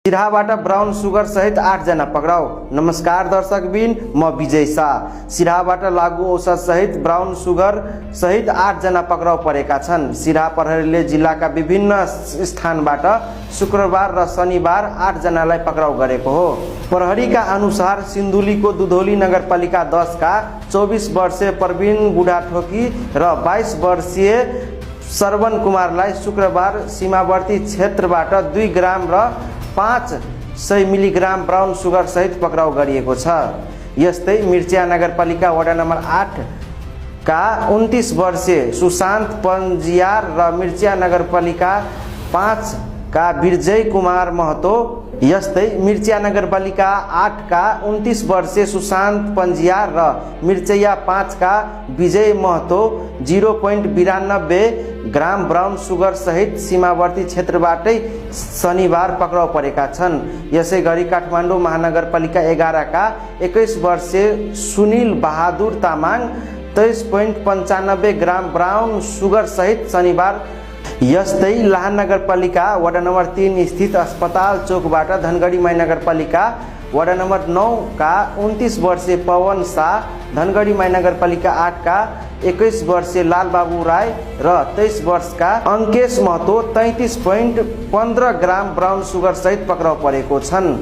सिराहाबाट brown sugar सहित 8 जना पक्राउ। नमस्कार दर्शकबिन, म विजय शाह। सिराहाबाट लागू औषध सहित ब्राउन सुगर सहित 8 जना पक्राउ परेका छन्। सिराहा प्रहरीले जिल्लाका विभिन्न स्थानबाट शुक्रबार र शनिबार 8 जनालाई पक्राउ गरेको हो। प्रहरीका अनुसार सिन्धुलीको दुधौली नगरपालिका 10 का 24 वर्षीय प्रवीण बुढाथोकी र 22 वर्षीय श्रवण कुमारलाई शुक्रबार सीमावर्ती क्षेत्रबाट 2 ग्राम र 500 मिलिग्राम ब्राउन सुगर सहित पक्राउ गरिएको छ। यस्तै मिर्चिया नगरपालिका वडा नम्बर 8 का 29 वर्षीय सुशान्त पन्जियार र मिर्चिया नगरपालिका 5 का विजय कुमार महतो, यस्तै मिर्चिया नगरपालिका 8 का 29 वर्षीय सुशान्त पन्जियार र मिर्चिया 5 का विजय महतो 0.92 ग्राम ब्राउन सुगर सहित सीमावर्ती क्षेत्रबाटै शनिबार पक्राउ परेका छन्। यसै गरी काठमाडौँ महानगरपालिका 11 का 21 वर्षीय सुनिल बहादुर तामाङ 23.95 ग्राम ब्राउन सुगर सहित शनिबार। यस्तै लाहान नगरपालिका वडा नम्बर 3 स्थित अस्पताल चौकबाट धनगढी महानगरपालिका वडा नम्बर 9 का 29 वर्षीय पवन शाह, धनगढी महानगरपालिका 8 का 21 वर्षीय लालबाबु राय र 23 वर्षका Ankesh Mahato 33.15 gram brown sugar सहित पक्राउ परेको छन्।